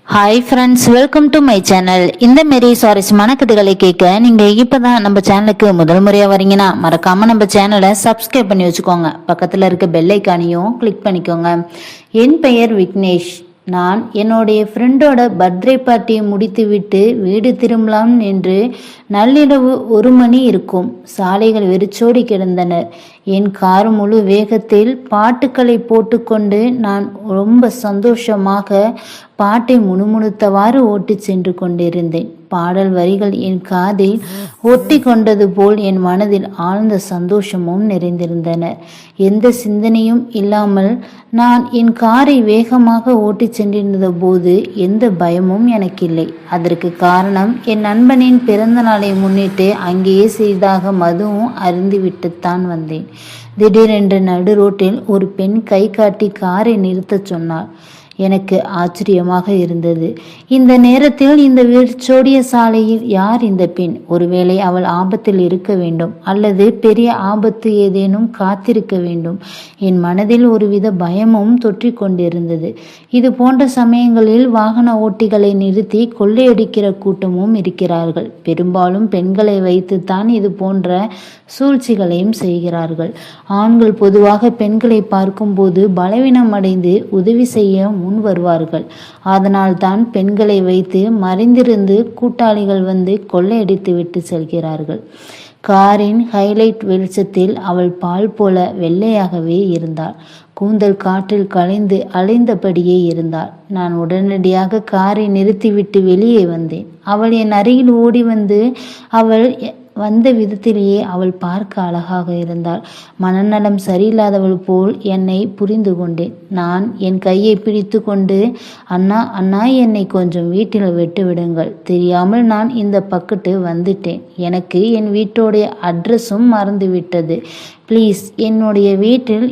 Hi friends, welcome to my channel. இந்த மாரி சுவாரஸ்யமான கதைகளை கேட்க நீங்கள் இப்போ தான் நம்ம சேனலுக்கு முதல் முறையாக வரீங்கன்னா மறக்காமல் நம்ம சேனலை சப்ஸ்கிரைப் பண்ணி வச்சுக்கோங்க. பக்கத்தில் இருக்க பெல் ஐக்கானையும் கிளிக் பண்ணிக்கோங்க. என் பெயர் விக்னேஷ். நான் என்னுடைய ஃப்ரெண்டோட பர்த்டே பார்ட்டியை முடித்துவிட்டு வீடு திரும்பலாம் என்று நள்ளிரவு 1 மணி இருக்கும். சாலைகள் வெறிச்சோடி கிடந்தனர். என் கார் முழு வேகத்தில் பாட்டுக்களை போட்டுக்கொண்டு நான் ரொம்ப சந்தோஷமாக பாட்டை முணுமுணுத்தவாறு ஓட்டி சென்று கொண்டிருந்தேன். பாடல் வரிகள் என் காதில் ஒட்டி கொண்டது போல் என் மனதில் ஆழ்ந்த சந்தோஷமும் நிறைந்திருந்தன. எந்த சிந்தனையும் இல்லாமல் நான் என் காரை வேகமாக ஓட்டி சென்றிருந்த போது எந்த பயமும் எனக்கில்லை. அதற்கு காரணம், என் நண்பனின் பிறந்த நாளை முன்னிட்டு அங்கேயே சிறிதாக மதுவும் அருந்திவிட்டுத்தான் வந்தேன். திடீரென்று நடு ரோட்டில் ஒரு பெண் கை காட்டி காரை நிறுத்தச் சொன்னாள். எனக்கு ஆச்சரியமாக இருந்தது. இந்த நேரத்தில் இந்த வெறிச்சோடிய சாலையில் யார் இந்த பெண்? ஒருவேளை அவள் ஆபத்தில் இருக்க வேண்டும், அல்லது பெரிய ஆபத்து ஏதேனும் காத்திருக்க வேண்டும். என் மனதில் ஒருவித பயமும் தொற்றிக் கொண்டிருந்தது. இது போன்ற சமயங்களில் வாகன ஓட்டிகளை நிறுத்தி கொள்ளையடிக்கிற கூட்டமும் இருக்கிறார்கள். பெரும்பாலும் பெண்களை வைத்துத்தான் இது போன்ற சூழ்ச்சிகளையும் செய்கிறார்கள். ஆண்கள் பொதுவாக பெண்களை பார்க்கும்போது பலவீனம் அடைந்து உதவி செய்ய முன் வருவார்கள். அதனால் தான் பெண்களை வைத்து மறைந்திருந்து கூட்டாளிகள் வந்து கொள்ளையடித்து விட்டு செல்கிறார்கள். காரின் ஹைலைட் வெளிச்சத்தில் அவள் பால் போல வெள்ளையாகவே இருந்தாள். கூந்தல் காற்றில் கலைந்து அலைந்தபடியே இருந்தாள். நான் உடனடியாக காரை நிறுத்திவிட்டு வெளியே வந்தேன். அவள் என் அருகில் ஓடி வந்து அவள் வந்த விதத்திலேயே அவள் பார்க்க அழகாக இருந்தாள். மனநலம் சரியில்லாதவள் போல் என்னை புரிந்து கொண்டேன். நான் என் கையை பிடித்து கொண்டு, அண்ணா அண்ணா, என்னை கொஞ்சம் வீட்டில் விட்டு விடுங்கள். தெரியாமல் நான் இந்த பக்கத்து வந்துட்டேன். எனக்கு என் வீட்டோடைய அட்ரஸும் மறந்துவிட்டது. ப்ளீஸ், என்னுடைய வீட்டில்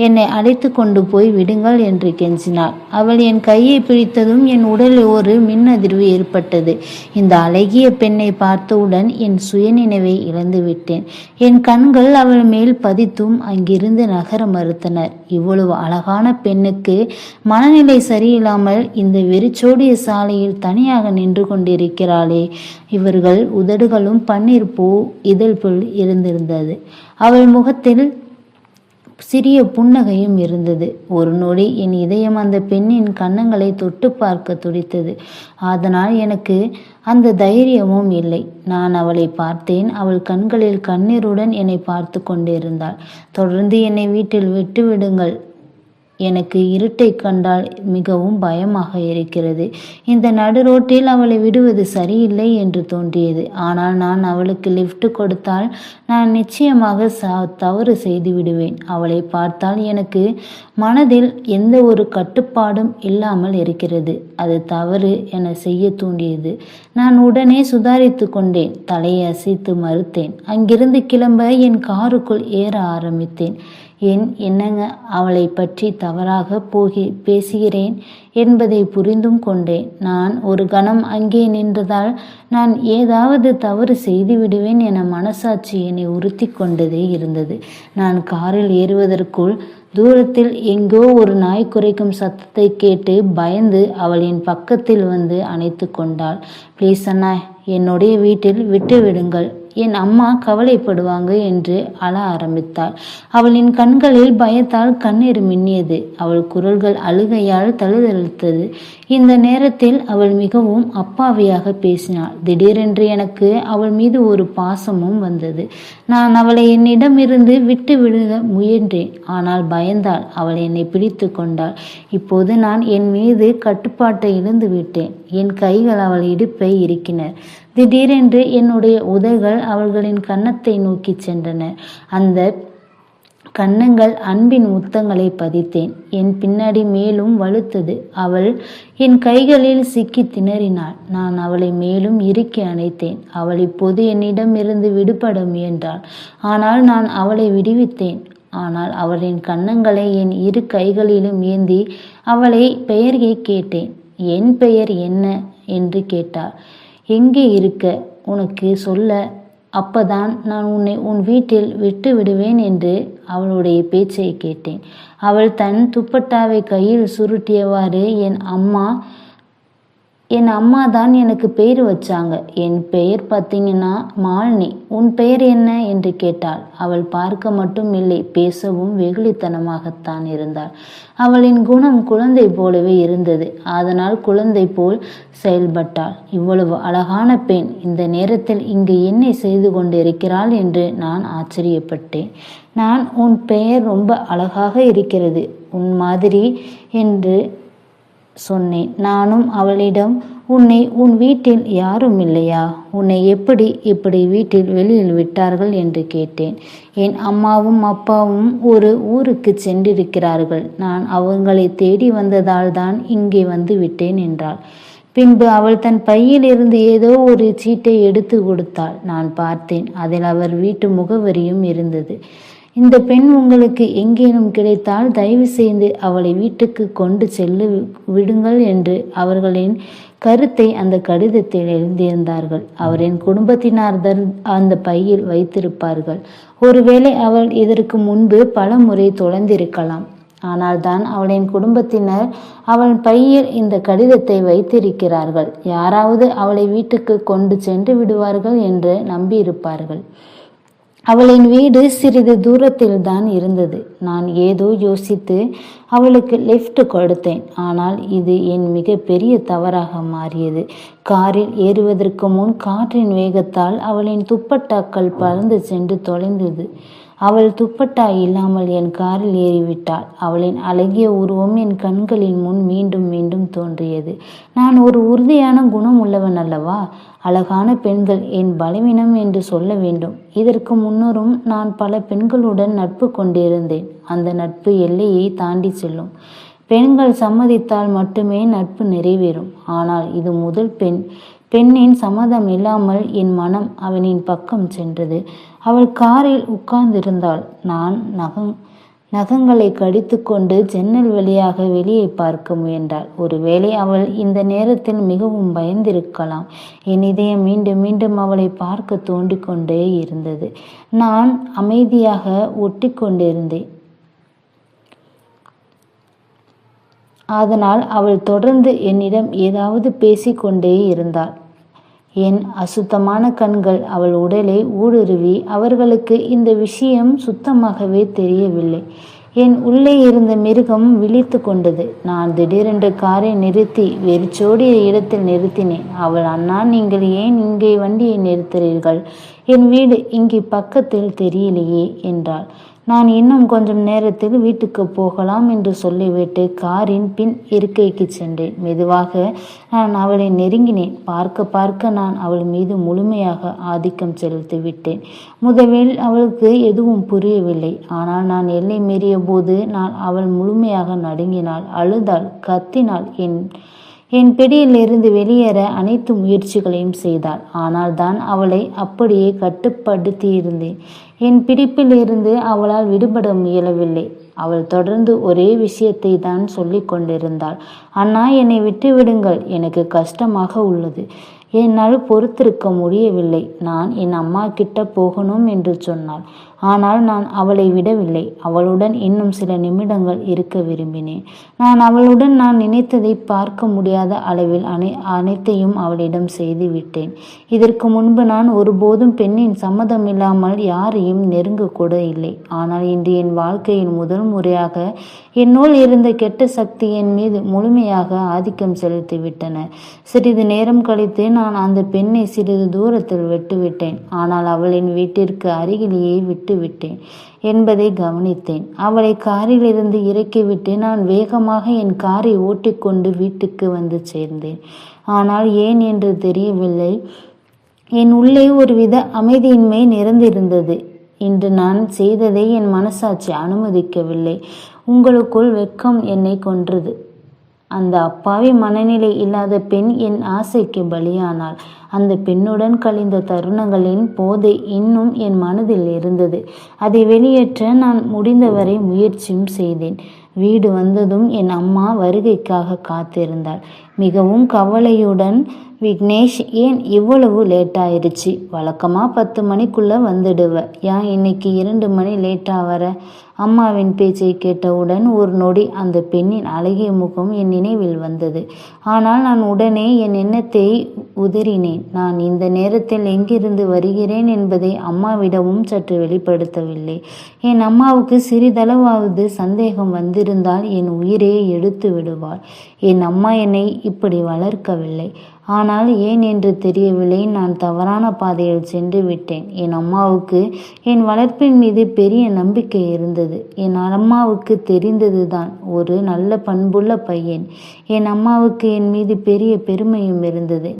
என்னை அழைத்து கொண்டு போய் விடுங்கள் என்று கெஞ்சினாள். அவள் என் கையை பிடித்ததும் என் உடலில் ஒரு மின்னதிர்வு ஏற்பட்டது. இந்த அழகிய பெண்ணை பார்த்தவுடன் என் சுயநினைவை இழந்து விட்டேன். என் கண்கள் அவள் மேல் பதித்தும் அங்கிருந்து நகர மறுத்தனர். இவ்வளவு அழகான பெண்ணுக்கு மனநிலை சரியில்லாமல் இந்த வெறிச்சோடிய சாலையில் தனியாக நின்று கொண்டிருக்கிறாளே. இவர்கள் உதடுகளும் பன்னீர் பூ இதழ் போல் இருந்திருந்தது. அவள் முகத்தில் சிறிய புன்னகையும் இருந்தது. ஒரு நொடி என் இதயம் அந்த பெண்ணின் கன்னங்களை தொட்டு பார்க்க துடித்தது. அதனால் எனக்கு அந்த தைரியமும் இல்லை. நான் அவளை பார்த்தேன். அவள் கண்களில் கண்ணீருடன் என்னை பார்த்து கொண்டிருந்தாள். தொடர்ந்து என்னை வீட்டில் விட்டு விடுங்கள். எனக்கு இருட்டை கண்டால் மிகவும் பயமாக இருக்கிறது. இந்த நடு ரோட்டில் அவளை விடுவது சரியில்லை என்று தோன்றியது. ஆனால் நான் அவளுக்கு லிஃப்ட் கொடுத்தால் நான் நிச்சயமாக தவறு செய்து விடுவேன். அவளை பார்த்தால் எனக்கு மனதில் எந்த ஒரு கட்டுப்பாடும் இல்லாமல் இருக்கிறது. அது தவறு என செய்ய தூண்டியது. நான் உடனே சுதாரித்து கொண்டேன். தலையை அசைத்து மறுத்தேன். அங்கிருந்து கிளம்ப என் காருக்குள் ஏற ஆரம்பித்தேன். என்னங்க, அவளை பற்றி தவறாக பேசுகிறேன் என்பதை புரிந்தும் கொண்டேன். நான் ஒரு கணம் அங்கே நின்றதால் நான் ஏதாவது தவறு செய்து விடுவேன் என மனசாட்சி என்னை உறுத்தி கொண்டதே இருந்தது. நான் காரில் ஏறுவதற்குள் தூரத்தில் எங்கோ ஒரு நாய் குரைக்கும் சத்தத்தை கேட்டு பயந்து அவள் என் பக்கத்தில் வந்து அணைத்து கொண்டாள். ப்ளீஸ் அண்ணா, என்னுடைய வீட்டில் விட்டு விடுங்கள். என் அம்மா கவலைப்படுவாங்க என்று அழ ஆரம்பித்தாள். அவளின் கண்களில் பயத்தால் கண்ணீர் மின்னியது. அவள் குரல்கள் அழுகையால் தழுதழுத்தது. இந்த நேரத்தில் அவள் மிகவும் அப்பாவியாக பேசினாள். திடீரென்று எனக்கு அவள் மீது ஒரு பாசமும் வந்தது. நான் அவளை என்னிடமிருந்து விட்டு விட முயன்றேன். ஆனால் பயந்தாள். அவள் என்னை பிடித்து கொண்டாள். இப்போது நான் என் மீது கட்டுப்பாட்டை இழந்து விட்டேன். என் கைகள் அவள் இடுப்பை இறுக்கின. திடீரென்று என்னுடைய உதடுகள் அவள்களின் கன்னத்தை நோக்கி சென்றன. அந்த கன்னங்கள் அன்பின் முத்தங்களை பதித்தேன். என் பின்னாடி மேலும் வலுத்தது. அவள் என் கைகளில் சிக்கி திணறினாள். நான் அவளை மேலும் இறுக்கி அணைத்தேன். அவள் இப்போது என்னிடமிருந்து விடுபட முயன்றாள். ஆனால் நான் அவளை விடுவித்தேன். ஆனால் அவளின் கன்னங்களை என் இரு கைகளிலும் ஏந்தி அவளை பெயரை கேட்டேன். என் பெயர் என்ன என்று கேட்டாள். எங்கே இருக்க? உனக்கு சொல்ல அப்பதான் நான் உன்னை உன் வீட்டில் விட்டு விடுவேன் என்று அவளுடைய பேச்சை கேட்டேன். அவள் தன் துப்பட்டாவை கையில் சுருட்டியவாறு என் அம்மா தான் எனக்கு பெயர் வச்சாங்க. என் பெயர் பார்த்தீங்கன்னா மாலினி. உன் பெயர் என்ன என்று கேட்டாள். அவள் பார்க்க மட்டும் இல்லை, பேசவும் வெகுளித்தனமாகத்தான் இருந்தாள். அவளின் குணம் குழந்தை போலவே இருந்தது. அதனால் குழந்தை போல் செயல்பட்டாள். இவ்வளவு அழகான பெண் இந்த நேரத்தில் இங்கு என்ன செய்து கொண்டிருக்கிறாள் என்று நான் ஆச்சரியப்பட்டேன். உன் பெயர் ரொம்ப அழகாக இருக்கிறது, உன் மாதிரி என்று சொன்னேன். நானும் அவளிடம், உன் வீட்டில் யாரும் இல்லையா? உன்னை இப்படி வீட்டில் வெளியில் விட்டார்கள் என்று கேட்டேன். என் அம்மாவும் அப்பாவும் ஒரு ஊருக்கு சென்றிருக்கிறார்கள். நான் அவங்களை தேடி வந்ததால் தான் இங்கே வந்து விட்டேன் என்றாள். பின்பு அவள் தன் பையில் இருந்து ஏதோ ஒரு சீட்டை எடுத்து கொடுத்தாள். நான் பார்த்தேன். அதில் அவர் வீட்டு முகவரியும் இருந்தது. இந்த பெண் உங்களுக்கு எங்கேனும் கிடைத்தால் தயவு செய்து அவளை வீட்டுக்கு கொண்டு செல்ல விடுங்கள் என்று அவர்களின் கருத்தை அந்த கடிதத்தில் எழுதியிருந்தார்கள். அவரின் குடும்பத்தினார் அந்த பையில் வைத்திருப்பார்கள். ஒருவேளை அவள் இதற்கு முன்பு பல முறை தொலைந்திருக்கலாம். ஆனால் தான் அவளின் குடும்பத்தினர் அவள் பையில் இந்த கடிதத்தை வைத்திருக்கிறார்கள். யாராவது அவளை வீட்டுக்கு கொண்டு சென்று விடுவார்கள் என்று நம்பியிருப்பார்கள். அவளின் வீடு சிறிது தூரத்தில் தான் இருந்தது. நான் ஏதோ யோசித்து அவளுக்கு லிஃப்ட் கொடுத்தேன். ஆனால் இது என் மிக பெரிய தவறாக மாறியது. காரில் ஏறுவதற்கு முன் காற்றின் வேகத்தால் அவளின் துப்பட்டாக்கள் பறந்து சென்று தொலைந்தது. அவள் துப்பட்டா இல்லாமல் என் காரில் ஏறிவிட்டாள். அவளின் அழகிய உருவம் என் கண்களின் முன் மீண்டும் மீண்டும் தோன்றியது. நான் ஒரு உறுதியான குணம் உள்ளவன் அல்லவா? அழகான பெண்கள் என் பலவீனம் என்று சொல்ல வேண்டும். இதற்கு முன்னரும் நான் பல பெண்களுடன் நட்பு கொண்டிருந்தேன். அந்த நட்பு எல்லையை தாண்டி செல்லும். பெண்கள் சம்மதித்தால் மட்டுமே நட்பு நிறைவேறும். ஆனால் இது முதல் பெண்ணின் சம்மதம் இல்லாமல் என் மனம் அவனின் பக்கம் சென்றது. அவள் காரில் உட்கார்ந்திருந்தாள். நான் நகங்களை கடித்து கொண்டு ஜன்னல் வழியாக வெளியே பார்க்க முயன்றாள். ஒருவேளை அவள் இந்த நேரத்தில் மிகவும் பயந்திருக்கலாம். என் இதயம் மீண்டும் மீண்டும் அவளை பார்க்க தோண்டிக்கொண்டே இருந்தது. நான் அமைதியாக ஒட்டி கொண்டிருந்தேன். அதனால் அவள் தொடர்ந்து என்னிடம் ஏதாவது பேசிக்கொண்டே இருந்தாள். என் அசுத்தமான கண்கள் அவள் உடலை ஊடுருவி அவர்களுக்கு இந்த விஷயம் சுத்தமாகவே தெரியவில்லை. என் உள்ளே இருந்த மிருகம் விழித்து கொண்டது. நான் திடீரென்று காரை நிறுத்தி வெறிச்சோடிய இடத்தில் நிறுத்தினேன். அவள், அண்ணா, நீங்கள் ஏன் இங்கே வண்டியை நிறுத்துகிறீர்கள்? என் வீடு இங்கே பக்கத்தில் தெரியலையே என்றாள். நான் இன்னும் கொஞ்சம் நேரத்தில் வீட்டுக்கு போகலாம் என்று சொல்லிவிட்டு காரின் பின் இருக்கைக்கு சென்றேன். மெதுவாக நான் அவளை நெருங்கினேன். பார்க்க நான் அவள் மீது முழுமையாக ஆதிக்கம் செலுத்தி விட்டேன். முதலில் அவளுக்கு எதுவும் புரியவில்லை. ஆனால் நான் எல்லை மீறிய போது அவள் முழுமையாக நடுங்கினாள், அழுதாள், கத்தினாள். என் பிடியிலிருந்து வெளியேற அனைத்து முயற்சிகளையும் செய்தாள். ஆனால் தான் அவளை அப்படியே கட்டுப்படுத்தியிருந்தேன். என் பிடிப்பில் இருந்து அவளால் விடுபட முயலவில்லை. அவள் தொடர்ந்து ஒரே விஷயத்தை தான் சொல்லி கொண்டிருந்தாள். அண்ணா, என்னை விட்டு விடுங்கள், எனக்கு கஷ்டமாக உள்ளது, என்னால் பொறுத்திருக்க முடியவில்லை, நான் என் அம்மா கிட்ட போகணும் என்று சொன்னாள். ஆனால் நான் அவளை விடவில்லை. அவளுடன் இன்னும் சில நிமிடங்கள் இருக்க விரும்பினேன். அவளுடன் நான் நினைத்ததை பார்க்க முடியாத அளவில் அனைத்தையும் அவளிடம் செய்து விட்டேன். இதற்கு முன்பு நான் ஒருபோதும் பெண்ணின் சம்மதம் இல்லாமல் யாரையும் நெருங்க கூட இல்லை. ஆனால் இன்று என் வாழ்க்கையில் முதல் முறையாக என்னுள் இருந்த கெட்ட சக்தி என் மீது முழுமையாக ஆதிக்கம் செலுத்திவிட்டன. சிறிது நேரம் கழித்து நான் அந்த பெண்ணை சிறிது தூரத்தில் விட்டுவிட்டேன். ஆனால் அவளின் வீட்டிற்கு அருகிலேயே விட்டுவிட்டேன் என்பதை கவனித்தேன். அவளை காரில் இருந்து இறக்கிவிட்டு நான் வேகமாக என் காரை ஓட்டிக்கொண்டு வீட்டுக்கு வந்து சேர்ந்தேன். ஆனால் ஏன் என்று தெரியவில்லை, என் உள்ளே ஒருவித அமைதியின்மை நிறைந்திருந்தது. இன்று நான் செய்ததை என் மனசாட்சி அனுமதிக்கவில்லை. உங்களுக்குள் வெட்கம் என்னை கொன்றது. அந்த அப்பாவி மனநிலை இல்லாத பெண் என் ஆசைக்கு பலியானாள். அந்த பெண்ணுடன் கழிந்த தருணங்களின் போதை இன்னும் என் மனதில் இருந்தது. அதை வெளியேற்ற நான் முடிந்தவரை முயற்சியும் செய்தேன். வீடு வந்ததும் என் அம்மா வருகைக்காக காத்திருந்தாள். மிகவும் கவலையுடன், விக்னேஷ், ஏன் இவ்வளவு லேட்டாயிருச்சு? வழக்கமாக 10 மணிக்குள்ளே வந்துடுவ, ஏன் இன்னைக்கு 2 மணி லேட்டாக வர? அம்மாவின் பேச்சை கேட்டவுடன் ஒரு நொடி அந்த பெண்ணின் அழகிய முகம் என் நினைவில் வந்தது. ஆனால் நான் உடனே என் எண்ணத்தை உதறினேன். நான் இந்த நேரத்தில் எங்கிருந்து வருகிறேன் என்பதை அம்மாவிடமும் சற்று வெளிப்படுத்தவில்லை. என் அம்மாவுக்கு சிறிதளவாவது சந்தேகம் வந்திருந்தால் என் உயிரையே எடுத்து விடுவாள். என் அம்மா என்னை இப்படி வளர்க்கவில்லை. ஆனால் ஏன் என்று தெரியவில்லை, நான் தவறான பாதையில் சென்று விட்டேன். என் அம்மாவுக்கு என் வளர்ப்பின் மீது பெரிய நம்பிக்கை இருந்தது. என் அம்மாவுக்கு தெரிந்ததுதான், ஒரு நல்ல பண்புள்ள பையன். என் அம்மாவுக்கு என் மீது பெரிய பெருமையும் இருந்தது.